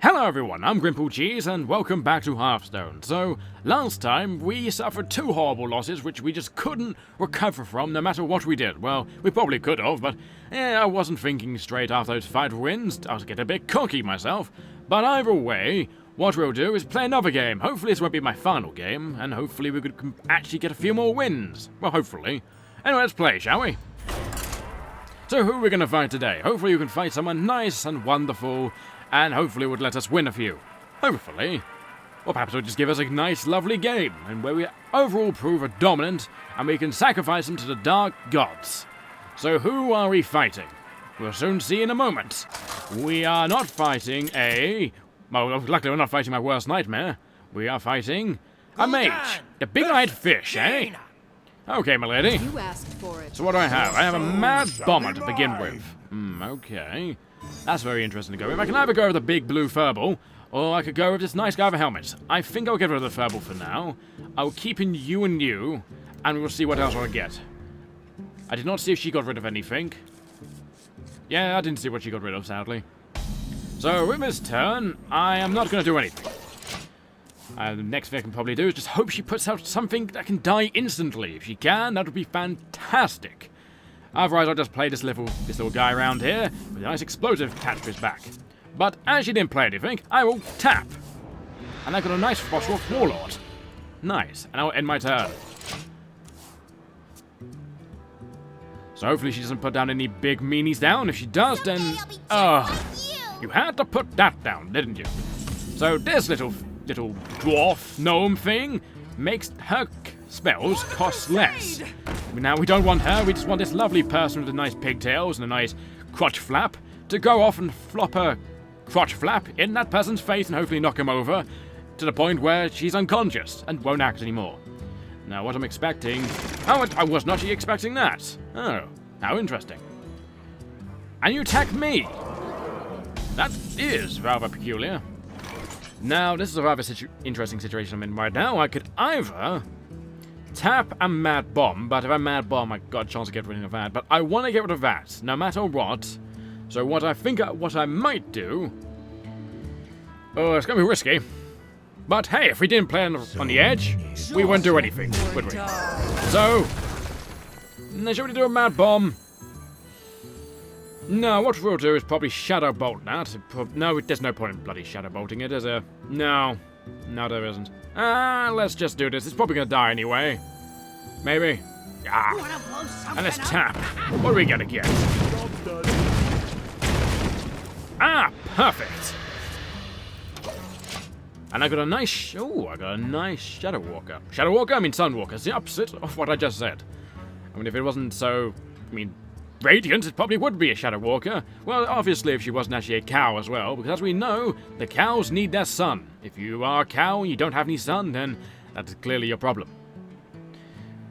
Hello everyone, I'm GrimpaulCheese and welcome back to Hearthstone. So, last time we suffered 2 horrible losses which we just couldn't recover from no matter what we did. Well, we probably could have, but I wasn't thinking straight after those 5 wins. I was getting a bit cocky myself. But either way, what we'll do is play another game. Hopefully this won't be my final game, and hopefully we could actually get a few more wins. Well, hopefully. Anyway, let's play, shall we? So who are we going to fight today? Hopefully we can fight someone nice and wonderful, and hopefully it would let us win a few. Hopefully. Or perhaps it would just give us a nice, lovely game, and where we overall prove a dominant, and we can sacrifice them to the dark gods. So who are we fighting? We'll soon see in a moment. We are not fighting well, luckily we're not fighting my worst nightmare. We are fighting a mage. The big-eyed fish, eh? Okay, my lady. You asked for it. So what do I have? I have a mad bomber to begin with. Okay. That's very interesting to go with. I can either go with a big blue furball, or I could go with this nice guy with a helmet. I think I'll get rid of the furball for now. I'll keep in you, and we'll see what else I get. I did not see if she got rid of anything. Yeah, I didn't see what she got rid of, sadly. So, with this turn, I am not going to do anything. The next thing I can probably do is just hope she puts out something that can die instantly. If she can, that would be fantastic. Otherwise, I'll just play this little guy around here with a nice explosive attached to his back. But as she didn't play anything, I will tap. And I got a nice Phosphorus Warlock. Nice. And I'll end my turn. So hopefully she doesn't put down any big meanies down. If she does, then... you had to put that down, didn't you? So this little dwarf gnome thing makes her spells cost less. Now we don't want her, we just want this lovely person with the nice pigtails and a nice crotch flap to go off and flop her crotch flap in that person's face and hopefully knock him over to the point where she's unconscious and won't act anymore. Now what I'm expecting... Oh, I was not actually expecting that. Oh, how interesting. And you attack me! That is rather peculiar. Now, this is a rather interesting situation I'm in right now. I could either tap a mad bomb, but if I mad bomb, I got a chance to get rid of that. But I want to get rid of that, no matter what. So what I might do... Oh, it's going to be risky. But hey, if we didn't play on the edge, we wouldn't do anything, would we? So, should we do a mad bomb? No, what we'll do is probably Shadow Bolt that. No, there's no point in bloody Shadow Bolting it, is there? No. No, there isn't. Let's just do this. It's probably gonna die anyway. Maybe. And let's tap. What are we gonna get? Perfect. And I got a nice... Shadow Walker. Shadow Walker? I mean Sunwalker. It's the opposite of what I just said. I mean, if it wasn't so... Radiant, it probably would be a Shadow Walker. Well, obviously if she wasn't actually a cow as well, because as we know, the cows need their sun. If you are a cow and you don't have any sun, then that's clearly your problem.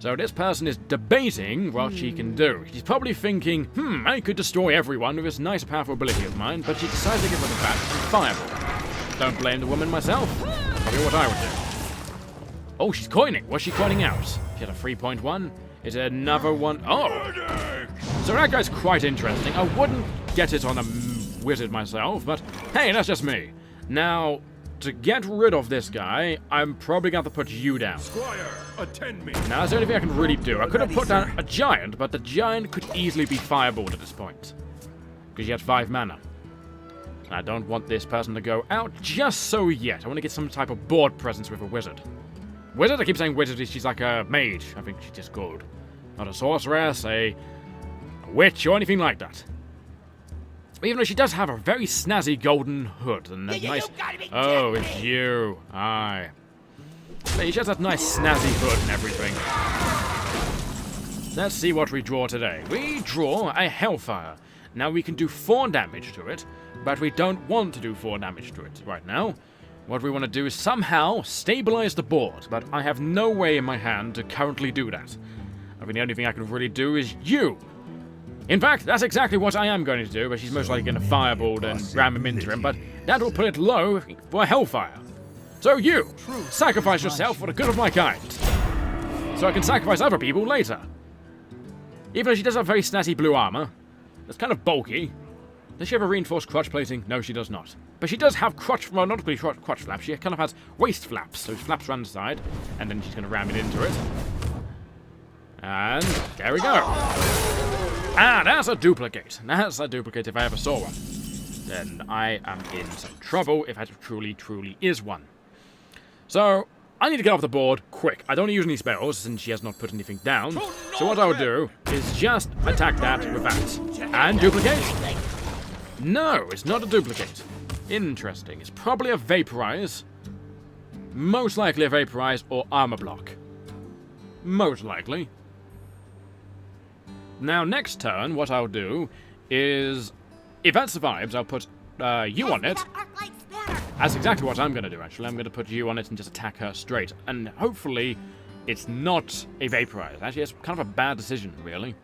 So this person is debating what she can do. She's probably thinking, I could destroy everyone with this nice powerful ability of mine, but she decides to give rid of that Fireball. Don't blame the woman myself. Probably what I would do. Oh, she's coining. What's she coining out? She had a 3.1. Is there another one? Oh! So that guy's quite interesting. I wouldn't get it on a wizard myself, but hey, that's just me. Now, to get rid of this guy, I'm probably going to have to put you down. Squire, attend me. Now, that's the only thing I can really do. I could have put down a giant, but the giant could easily be fireballed at this point. Because he had 5 mana. I don't want this person to go out just so yet. I want to get some type of board presence with a wizard. Wizard? I keep saying wizard. She's like a mage. I think she's just called. Not a sorceress, a witch, or anything like that. Even though she does have a very snazzy golden hood and a nice... Oh, it's you. Aye. She has that nice snazzy hood and everything. Let's see what we draw today. We draw a Hellfire. Now we can do 4 damage to it, but we don't want to do 4 damage to it right now. What we want to do is somehow stabilize the board, but I have no way in my hand to currently do that. I mean, the only thing I can really do is you. In fact, that's exactly what I am going to do, but she's most likely going to fireball and ram him into him, but that will put it low for Hellfire. So you, sacrifice yourself for the good of my kind. So I can sacrifice other people later. Even though she does have very snazzy blue armor, it's kind of bulky. Does she have a reinforced crotch plating? No, she does not. But she does have crotch, well, not really crotch flaps. She kind of has waist flaps. So flaps around the side, and then she's going to ram it into it. And there we go. Ah, that's a duplicate. That's a duplicate if I ever saw one. Then I am in some trouble if that truly is one. So, I need to get off the board quick. I don't use any spells since she has not put anything down. So what I'll do is just attack that with that. And duplicate? No, it's not a duplicate. Interesting. It's probably a vaporize. Most likely a vaporize or armor block. Most likely. Now, next turn, what I'll do is, if that survives, I'll put you on it. That's exactly what I'm going to do, actually. I'm going to put you on it and just attack her straight. And hopefully, it's not a vaporize. Actually, it's kind of a bad decision, really.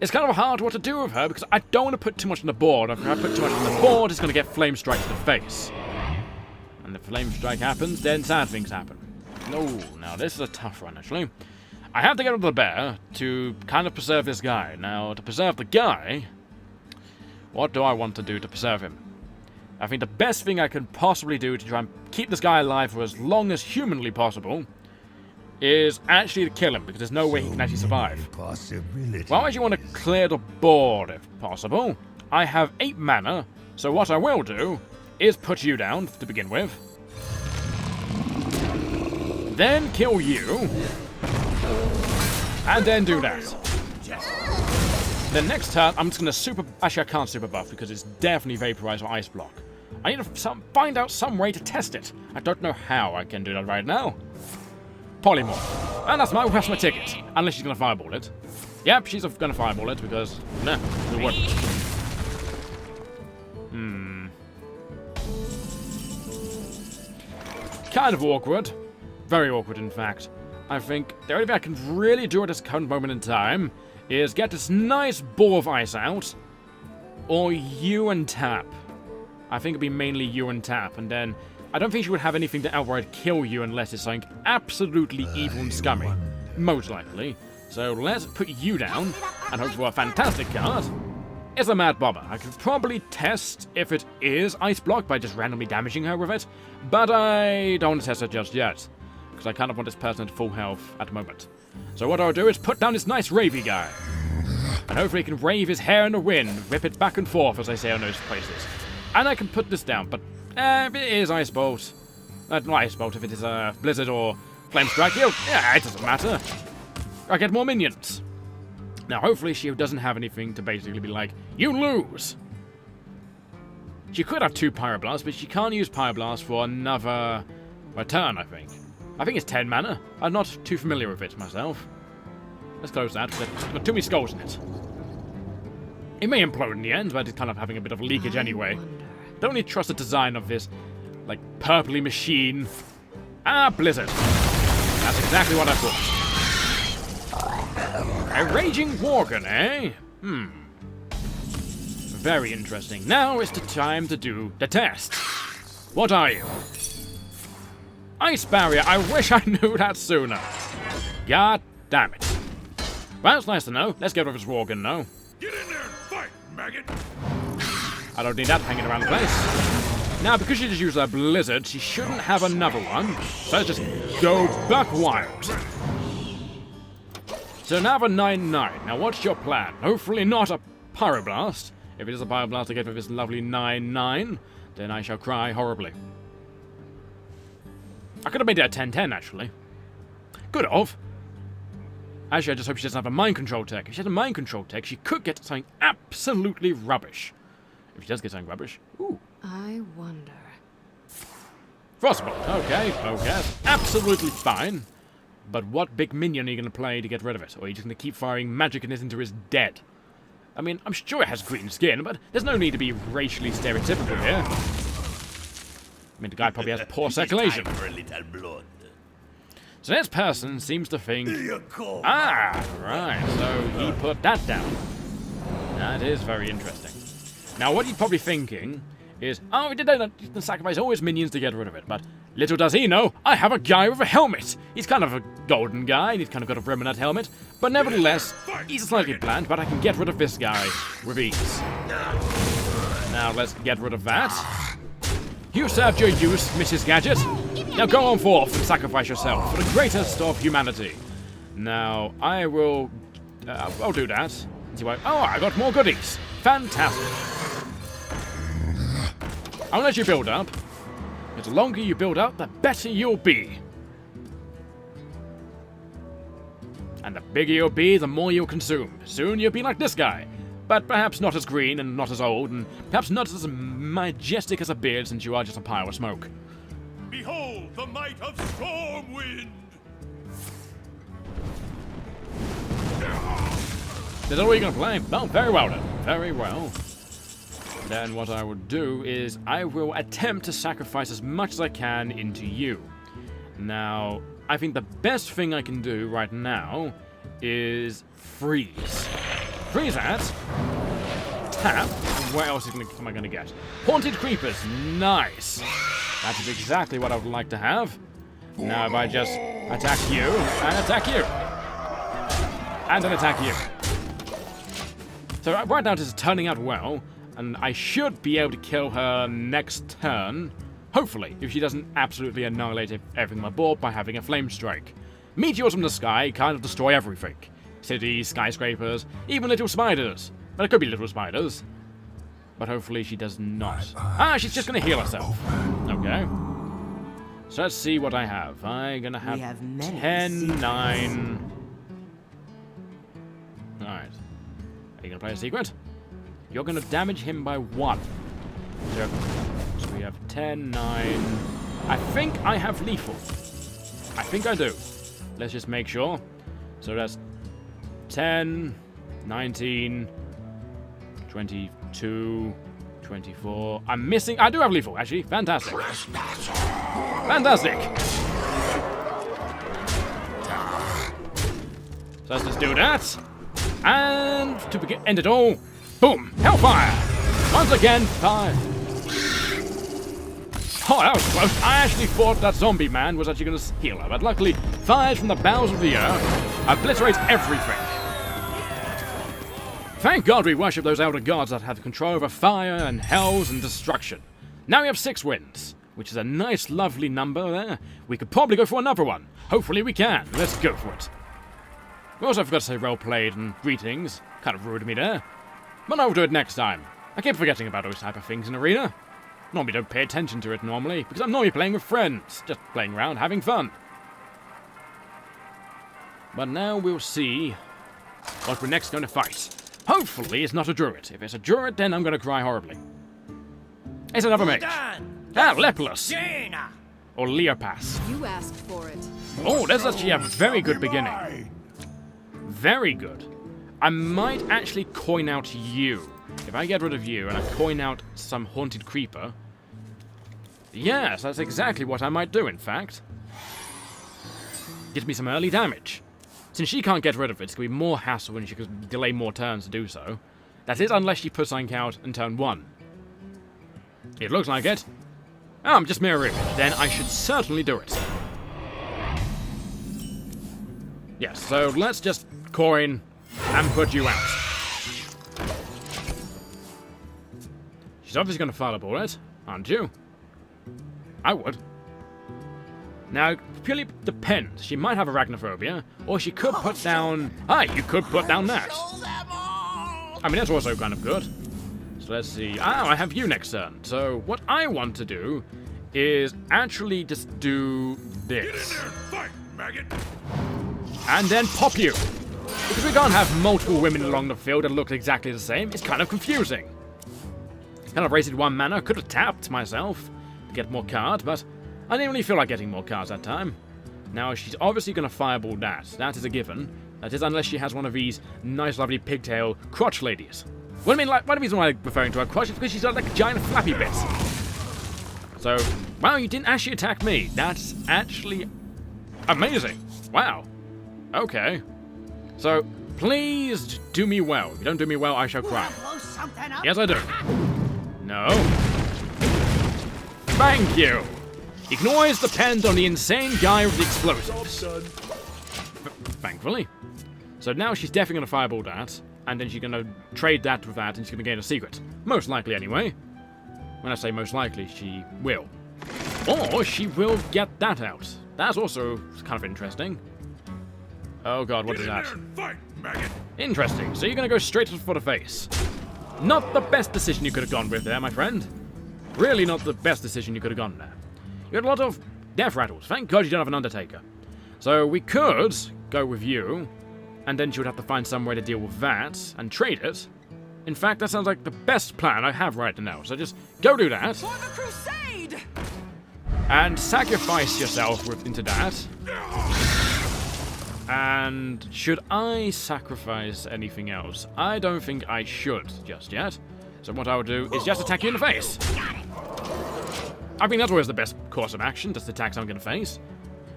It's kind of hard what to do with her, because I don't want to put too much on the board. If I put too much on the board, it's going to get Flame Strike to the face. And if Flame Strike happens, then sad things happen. No, now this is a tough one, actually. I have to get rid of the bear to kind of preserve this guy. Now, to preserve the guy, what do I want to do to preserve him? I think the best thing I can possibly do to try and keep this guy alive for as long as humanly possible is actually to kill him, because there's no way he can actually survive. Well, I actually want to clear the board, if possible. I have 8 mana, so what I will do is put you down to begin with. Then kill you. And then do that. Then next turn, I'm just going to super... Actually, I can't super buff because it's definitely Vaporize or Ice Block. I need to find out some way to test it. I don't know how I can do that right now. Polymorph. And that's my ticket. Unless she's going to Fireball it. Yep, she's going to Fireball it because... Nah, it wouldn't. Kind of awkward. Very awkward, in fact. I think the only thing I can really do at this current moment in time is get this nice ball of ice out, or you and tap. I think it'd be mainly you and tap, and then I don't think she would have anything to outright kill you unless it's something absolutely evil and scummy. Most likely. So let's put you down, and hope for a fantastic card. It's a Mad Bobber. I could probably test if it is Ice Block by just randomly damaging her with it, but I don't want to test it just yet, because I kind of want this person at full health at the moment. So what I'll do is put down this nice ravey guy. And hopefully he can rave his hair in the wind, rip it back and forth, as I say on those places. And I can put this down, but if it is Ice Bolt, not Ice Bolt, if it is Blizzard or Flame Strike, yeah, it doesn't matter. I get more minions. Now hopefully she doesn't have anything to basically be like, you lose! She could have 2 Pyroblasts, but she can't use Pyroblast for another turn, I think. I think it's 10 mana. I'm not too familiar with it myself. Let's close that. There's got too many skulls in it. It may implode in the end, but it's kind of having a bit of leakage anyway. Don't really trust the design of this, like, purpley machine. Ah, Blizzard. That's exactly what I thought. A Raging Worgen, eh? Very interesting. Now is the time to do the test. What are you? Ice Barrier. I wish I knew that sooner. God damn it. Well, it's nice to know. Let's get rid of this Worgen now. Get in there and fight, maggot! I don't need that hanging around the place. Now, because she just used her Blizzard, she shouldn't have another one. So let's just go buck wild. So now for 9/9. Now, what's your plan? Hopefully not a Pyroblast. If it is a Pyroblast to get with this lovely 9/9, then I shall cry horribly. I could have made it a 10/10, actually. Could have. Actually, I just hope she doesn't have a Mind Control tech. If she has a Mind Control tech, she could get something absolutely rubbish. If she does get something rubbish. Ooh. I wonder. Frostbolt. Okay, that's absolutely fine. But what big minion are you going to play to get rid of it? Or are you just going to keep firing magic into his dead? I mean, I'm sure it has green skin, but there's no need to be racially stereotypical here. I mean, the guy probably has poor circulation. So this person seems to think... Ah, right, so he put that down. That is very interesting. Now, what he's probably thinking is, oh, he did sacrifice all his minions to get rid of it, but Little does he know, I have a guy with a helmet. He's kind of a golden guy, and he's kind of got a rim on that helmet. But nevertheless, he's slightly bland, but I can get rid of this guy with ease. Now let's get rid of that. You served your use, Mrs. Gadget. Now go on forth and sacrifice yourself for the greatest of humanity. Now, I will... I'll do that. See what... Oh, I got more goodies. Fantastic. I'll let you build up. But the longer you build up, the better you'll be. And the bigger you'll be, the more you'll consume. Soon you'll be like this guy. But perhaps not as green and not as old, and perhaps not as majestic as a beard since you are just a pile of smoke. Behold the might of Stormwind! Is that all you're going to play? Well, very well then. Very well. Then what I will do is I will attempt to sacrifice as much as I can into you. Now, I think the best thing I can do right now is freeze. Freeze that. Tap. What else am I going to get? Haunted Creepers. Nice. That is exactly what I would like to have. Now if I just attack you, and attack you. And then attack you. So right now this is turning out well, and I should be able to kill her next turn. Hopefully, if she doesn't absolutely annihilate everything on my board by having a flame strike. Meteors from the sky kind of destroy everything. Cities, skyscrapers, even little spiders. But it could be little spiders. But hopefully she does not. Ah, she's just going to heal herself. Okay. So let's see what I have. I'm going to have 10, 9... Alright. Are you going to play a secret? You're going to damage him by 1. So we have 10, 9... I think I have lethal. I think I do. Let's just make sure. So that's 10, 19, 22, 24. I'm missing... I do have lethal, actually. Fantastic. Fantastic. So let's just do that. And to end it all, boom, Hellfire! Once again, fire. Oh, that was close. I actually thought that zombie man was actually going to heal her, but luckily, fires from the bowels of the earth obliterates everything. Thank God we worship those elder gods that have control over fire and hells and destruction. Now we have 6 wins, which is a nice, lovely number there. We could probably go for another one. Hopefully we can. Let's go for it. We also forgot to say well played and greetings. Kind of rude of me there. But I'll do it next time. I keep forgetting about those type of things in Arena. Normally don't pay attention to it normally, because I'm normally playing with friends. Just playing around, having fun. But now we'll see what we're next going to fight. Hopefully it's not a druid. If it's a druid, then I'm going to cry horribly. It's another mage. Ah, Lepulus. Or Leopas. You asked for it. Oh, that's actually a very good beginning. Very good. I might actually coin out you. If I get rid of you and I coin out some haunted creeper. Yes, that's exactly what I might do, in fact. Gives me some early damage. Since she can't get rid of it, it's going to be more hassle and she could delay more turns to do so. That is, unless she puts something out in turn 1. It looks like it. Oh, I'm just mirror image. Then I should certainly do it. Yes, so let's just coin and put you out. She's obviously going to fireball it, aren't you? I would. Now, it purely depends. She might have arachnophobia, or she could put down... Ah, you could put down that. I mean, that's also kind of good. So let's see. Ah, I have you next turn. So what I want to do is actually just do this. Get in there and fight, maggot! And then pop you. Because we can't have multiple women along the field that look exactly the same. It's kind of confusing. Kind of wasted 1 mana. Could have tapped myself to get more cards, but I didn't really feel like getting more cards that time. Now, she's obviously going to fireball that. That is a given. That is unless she has one of these nice, lovely pigtail crotch ladies. What I mean, like, one reason why I'm referring to her crotch is because she's got, like, giant flappy bits. So, wow, you didn't actually attack me. That's actually amazing. Wow. Okay. So, please do me well. If you don't do me well, I shall cry. Yes, I do. No. Thank you. You can always depend on the insane guy with the explosives. Done. Thankfully. So now she's definitely going to fireball that, and then she's going to trade that with that, and she's going to gain a secret. Most likely, anyway. When I say most likely, she will. Or she will get that out. That's also kind of interesting. Oh god, what is that? Fight, maggot. Interesting. So you're going to go straight for the face. Not the best decision you could have gone with there, my friend. Really not the best decision you could have gone there. You had a lot of death rattles. Thank god you don't have an Undertaker. So we could go with you, and then she would have to find some way to deal with that, and trade it. In fact, that sounds like the best plan I have right now, so just go do that. For the crusade! And sacrifice yourself into that. And should I sacrifice anything else? I don't think I should just yet. So what I would do is just attack you in the face. I think that's always the best course of action, just attack something in the face.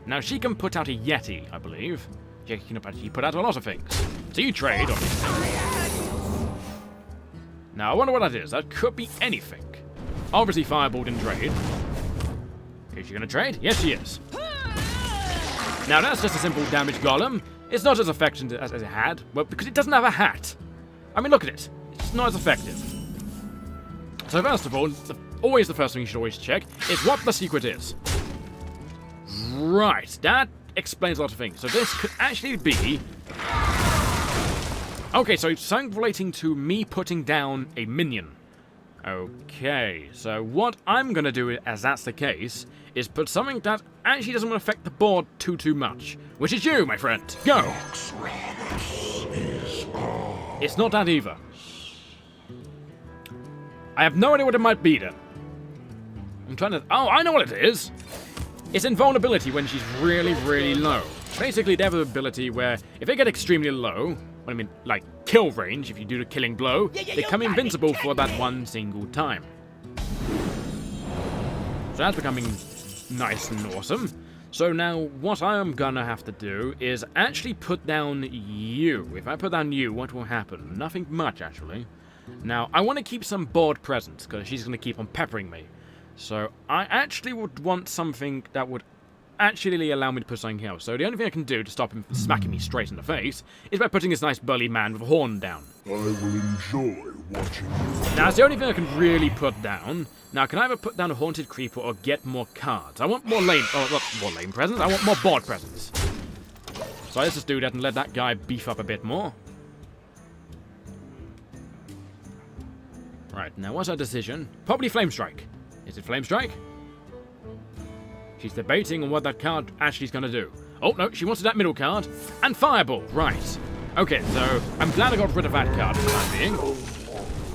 Now she can put out a Yeti, I believe. She can put out a lot of things. So you trade, obviously. Now I wonder what that is. That could be anything. Obviously fireball didn't trade. Is she gonna trade? Yes, she is. Now that's just a simple damage golem. It's not as effective as it had, well, because it doesn't have a hat. I mean, look at it. It's not as effective. So first of all, always the first thing you should always check is what the secret is. Right, that explains a lot of things. So this could actually be... Okay, so it's something relating to me putting down a minion. Okay, so what I'm gonna do, as that's the case, is put something that actually doesn't affect the board too much. Which is you, my friend. Go! It's not that either. I have no idea what it might be then. I'm trying to... Oh, I know what it is! It's invulnerability when she's really low. Basically, they have an ability where if they get extremely low, I mean, like kill range, if you do the killing blow, they become invincible for that one single time. So that's becoming nice and awesome. So now what I am gonna have to do is actually put down you. If I put down you, what will happen? Nothing much, actually. Now, I want to keep some board present, because she's gonna keep on peppering me. So I actually would want something that would actually allow me to put something else. So the only thing I can do to stop him from smacking me straight in the face is by putting this nice burly man with a horn down. I will enjoy watching you. Now, it's the only thing I can really put down. Now, can I either put down a haunted creeper or get more cards? I want more lane... Oh, not more lane presence. I want more board presence. So let's just do that and let that guy beef up a bit more. Right, now what's our decision? Probably Flame Strike. Is it Flame Strike? She's debating on what that card actually is going to do. Oh, no, she wants that middle card. And Fireball, right. Okay, so I'm glad I got rid of that card for the time being.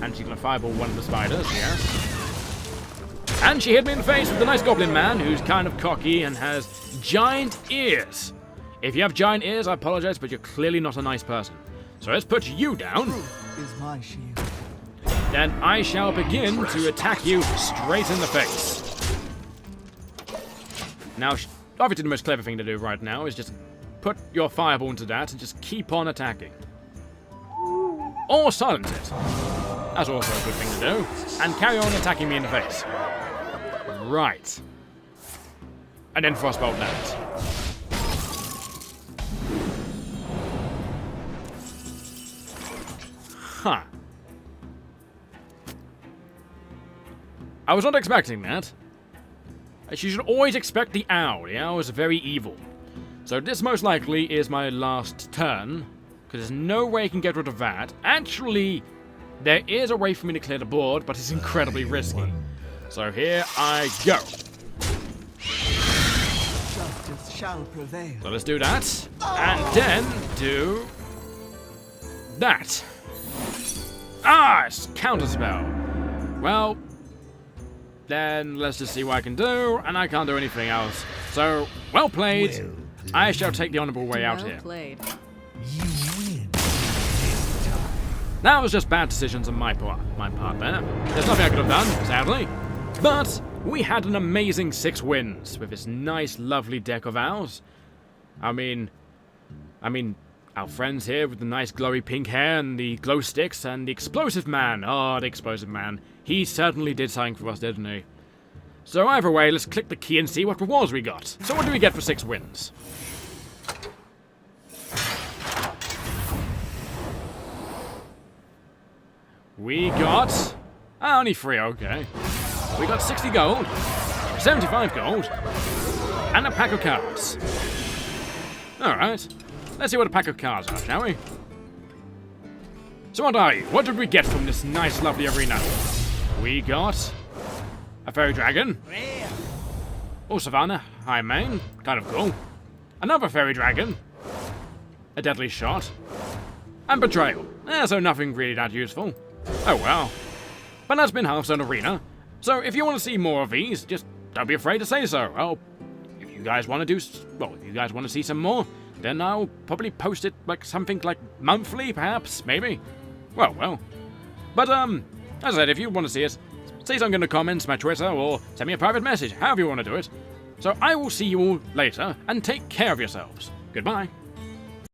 And she's going to Fireball one of the spiders, yes. And she hit me in the face with the nice goblin man, who's kind of cocky and has giant ears. If you have giant ears, I apologize, but you're clearly not a nice person. So let's put you down. Is my shield. Then I shall begin to attack you straight in the face. Now, obviously the most clever thing to do right now is just put your fireball into that and just keep on attacking. Or silence it. That's also a good thing to do. And carry on attacking me in the face. Right. And then Frostbolt that. Huh. I was not expecting that. You should always expect the owl. The owl is very evil. So this most likely is my last turn, because there's no way I can get rid of that. Actually, there is a way for me to clear the board, but it's incredibly risky. So here I go. Justice shall prevail. So let's do that, and then do that. Ah, it's counterspell. Well, then let's just see what I can do, and I can't do anything else. So, well played. I shall take the honorable way out here. Played. You win. That was just bad decisions on my part there. There's nothing I could have done, sadly. But we had an amazing 6 wins with this nice, lovely deck of ours. I mean, our friends here with the nice glowy pink hair and the glow sticks and the explosive man. Oh, the explosive man. He certainly did something for us, didn't he? So either way, let's click the key and see what rewards we got. So what do we get for 6 wins? We got... only 3, okay. We got 60 gold, 75 gold, and a pack of cards. Alright, let's see what a pack of cards are, shall we? So what are you? What did we get from this nice, lovely arena? We got a fairy dragon. Oh, Savannah, high main, kind of cool. Another fairy dragon. A deadly shot. And betrayal. So nothing really that useful. Oh well. But that's been Hearthstone Arena. So if you want to see more of these, just don't be afraid to say so. Well, if you guys want to if you guys want to see some more, then I'll probably post it like something like monthly, perhaps, maybe. Well. But as I said, if you want to see it, say something in the comments, my Twitter, or send me a private message, however you want to do it. So I will see you all later, and take care of yourselves. Goodbye.